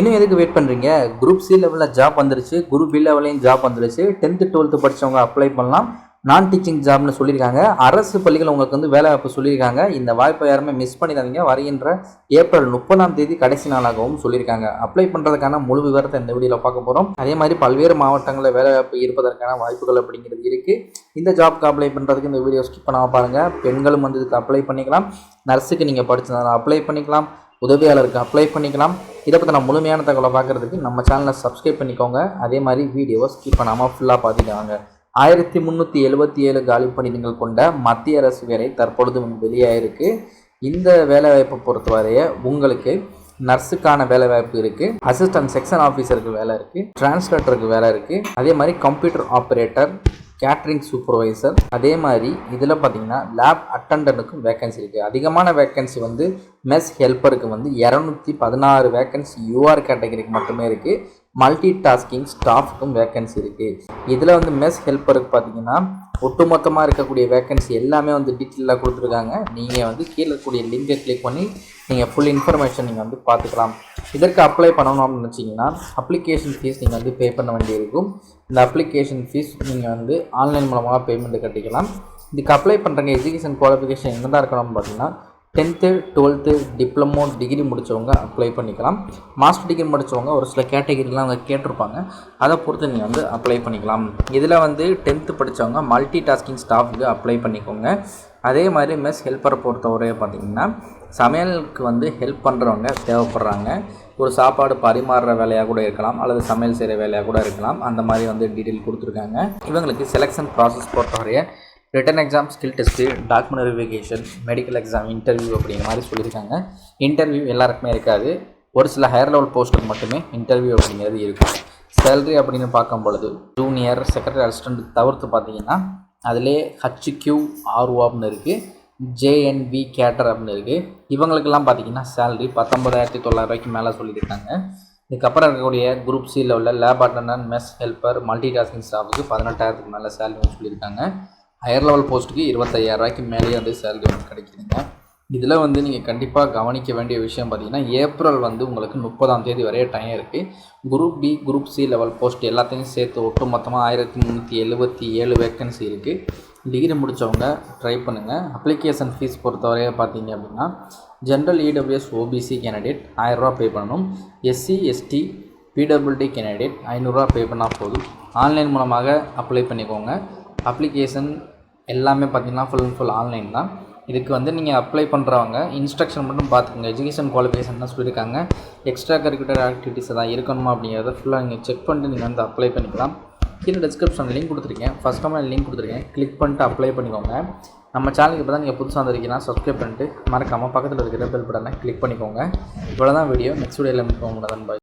இன்னும் எதுக்கு வெயிட் பண்ணுறீங்க? குரூப் சி லெவலில் ஜாப் வந்துருச்சு, குரூப் பி லெவலையும் ஜாப் வந்துருச்சு. 10th 12th படித்தவங்க அப்ளை பண்ணலாம். நான் டீச்சிங் ஜாப்னு சொல்லியிருக்காங்க. அரசு பள்ளிகள் உங்களுக்கு வந்து வேலை வாய்ப்பு சொல்லியிருக்காங்க. இந்த வாய்ப்பை யாருமே மிஸ் பண்ணிடாதீங்க. வருகின்ற ஏப்ரல் 30ஆம் தேதி கடைசி நாளாகவும் சொல்லியிருக்காங்க. அப்ளை பண்ணுறதுக்கான முழு விவரத்தை இந்த வீடியோவில் பார்க்க போகிறோம். அதே மாதிரி பல்வேறு மாவட்டங்களில் வேலை வாய்ப்பு இருப்பதற்கான வாய்ப்புகள் அப்படிங்கிறது இருக்குது. இந்த ஜாப்க்கு அப்ளை பண்ணுறதுக்கு இந்த வீடியோ ஸ்கிப் பண்ணாமல் பாருங்கள். பெண்களும் வந்து இதுக்கு அப்ளை பண்ணிக்கலாம். நர்ஸுக்கு நீங்கள் படிச்சதால அப்ளை பண்ணிக்கலாம். உதவியாளருக்கு அப்ளை பண்ணிக்கலாம். இதை பற்றி நான் முழுமையான தகவலை பார்க்குறதுக்கு நம்ம சேனலை சப்ஸ்கிரைப் பண்ணிக்கோங்க. அதே மாதிரி வீடியோவை ஸ்கிப் பண்ணாமல் ஃபுல்லாக பார்த்துட்டாங்க. 1377 காலி பணியிடங்கள் கொண்ட மத்திய அரசு வேலை தற்பொழுது வெளியாயிருக்கு. இந்த வேலைவாய்ப்பை பொறுத்தவரைய உங்களுக்கு நர்ஸுக்கான வேலைவாய்ப்பு இருக்குது, அசிஸ்டன்ட் செக்ஷன் ஆஃபீஸருக்கு வேலை இருக்குது, டிரான்ஸ்லேட்டருக்கு வேலை இருக்குது, அதே மாதிரி கம்ப்யூட்டர் ஆப்ரேட்டர், கேட்ரிங் சூப்பர்வைசர், அதே மாதிரி இதில் பார்த்தீங்கன்னா லேப் அட்டண்டனுக்கும் வேக்கன்சி இருக்குது. அதிகமான வேக்கன்சி வந்து மெஸ் ஹெல்ப்பருக்கு வந்து 216 வேக்கன்சி யூஆர் கேட்டகரிக்கு மட்டுமே இருக்குது. மல்டி டாஸ்கிங் ஸ்டாஃப்க்கும் வேக்கன்சி இருக்குது. இதில் வந்து மெஸ் ஹெல்ப்பருக்கு பார்த்தீங்கன்னா ஒட்டுமொத்தமாக இருக்கக்கூடிய வேக்கன்சி எல்லாமே வந்து டீட்டெயிலாக கொடுத்துருக்காங்க. நீங்கள் வந்து கீழே இருக்கக்கூடிய லிங்கை கிளிக் பண்ணி நீங்கள் ஃபுல் இன்ஃபர்மேஷன் நீங்கள் வந்து பார்த்துக்கலாம். இதற்கு அப்ளை பண்ணணும் அப்படின்னு நினச்சிங்கன்னா அப்ளிகேஷன் ஃபீஸ் நீங்கள் வந்து பே பண்ண வேண்டியிருக்கும். இந்த அப்ளிகேஷன் ஃபீஸ் நீங்கள் வந்து ஆன்லைன் மூலமாக பேமெண்ட் கட்டிக்கலாம். இதுக்கு அப்ளை பண்ணுறங்க எஜுகேஷன் குவாலிஃபிகேஷன் என்ன தான் இருக்கணும்னு பார்த்தீங்கன்னா 10th 12th டிப்ளமோ டிகிரி முடித்தவங்க அப்ளை பண்ணிக்கலாம். மாஸ்டர் டிகிரி முடித்தவங்க ஒரு சில கேட்டகிரிலாம் அவங்க கேட்டிருப்பாங்க, அதை பொறுத்து நீங்கள் வந்து அப்ளை பண்ணிக்கலாம். இதில் வந்து 10th படித்தவங்க மல்டி டாஸ்கிங் ஸ்டாஃப்க்கு அப்ளை பண்ணிக்கோங்க. அதே மாதிரி மெஸ் ஹெல்ப்பரை பொறுத்தவரை பார்த்திங்கன்னா சமையலுக்கு வந்து ஹெல்ப் பண்ணுறவங்க தேவைப்படுறாங்க. ஒரு சாப்பாடு பரிமாறுற வேலையாக கூட இருக்கலாம், அல்லது சமையல் செய்கிற வேலையாக கூட இருக்கலாம். அந்த மாதிரி வந்து டீட்டெயில் கொடுத்துருக்காங்க. இவங்களுக்கு செலெக்ஷன் ப்ராசஸ் பொறுத்தவரைய written exam, skill test, document verification, medical exam, interview அப்படிங்கிற மாதிரி சொல்லியிருக்காங்க. இன்டர்வியூ எல்லாருக்குமே இருக்காது, ஒரு சில ஹையர் லெவல் போஸ்ட்டுக்கு மட்டுமே இன்டர்வியூ அப்படிங்கிறது இருக்கும். சேலரி அப்படின்னு பார்க்கும் பொழுது ஜூனியர், செக்ரட்டரி அசிஸ்டண்ட் தவிர்த்து பார்த்தீங்கன்னா அதிலே HQRO அப்படின்னு இருக்குது, JNV கேட்டர் அப்படின்னு இருக்குது. இவங்களுக்கெல்லாம் பார்த்தீங்கன்னா சேலரி 19,900 மேலே சொல்லியிருக்காங்க. இதுக்கப்புறம் இருக்கக்கூடிய குரூப் சி லெவலில் lab attendant, mess helper, multi tasking ஸ்டாஃபுக்கு 18,000 மேலே சேலரி சொல்லியிருக்காங்க. ஹையர் லெவல் போஸ்ட்டுக்கு 25,000 மேலேயே வந்து சேலரி வந்து கிடைக்குதுங்க. இதில் வந்து நீங்கள் கண்டிப்பாக கவனிக்க வேண்டிய விஷயம் பார்த்தீங்கன்னா ஏப்ரல் வந்து உங்களுக்கு 30ஆம் தேதி வரைய டைம் இருக்குது. Group B, group C level post எல்லாத்தையும் சேர்த்து ஒட்டு மொத்தமாக 1377 வேக்கன்சி இருக்குது. டிகிரி முடித்தவங்க ட்ரை பண்ணுங்கள். அப்ளிகேஷன் ஃபீஸ் பொறுத்தவரைய பார்த்தீங்க அப்படின்னா ஜென்ரல் EWS OBC கேண்டிடேட் 1000 ரூபா பே பண்ணணும். SC ST PWD கேண்டிடேட் 500 ரூபா பே பண்ணால் போதும். ஆன்லைன் மூலமாக அப்ளை பண்ணிக்கோங்க. அப்ளிகேஷன் எல்லாமே பார்த்திங்கன்னா ஃபுல் ஆன்லைன் தான். இதுக்கு வந்து நீங்கள் அப்ளை பண்ணுறவங்க இன்ஸ்ட்ரக்ஷன் மட்டும் பார்த்துக்கோங்க. எஜுகேஷன் குவாலிஃபிகேஷன் தான் சொல்லியிருக்காங்க. எக்ஸ்ட்ரா கரிக்குலர் ஆக்டிவிட்டீஸ் தான் இருக்கணுமா அப்படிங்கிறத ஃபுல்லாக நீங்கள் செக் பண்ணிட்டு நீங்கள் வந்து அப்ளை பண்ணிக்கலாம். கீழே டிஸ்கிரிப்ஷனில் லிங்க் கொடுத்துருக்கேன், ஃபஸ்ட் கமெண்ட் லிங்க் கொடுத்துருக்கேன், கிளிக் பண்ணிட்டு அப்ளை பண்ணிக்கோங்க. நம்ம சேனலுக்கு இப்போ தான் நீங்கள் புதுசாக வந்திருக்கீங்கன்னா சப்ஸ்கிரைப் பண்ணிட்டு மறக்காமல் பக்கத்தில் இருக்கிற பெல் பட்டனை கிளிக் பண்ணிக்கோங்க. இவ்வளோ தான் வீடியோ. நெக்ஸ்ட் வீடியோவில் மீட் பண்ணுவோம். பாய்.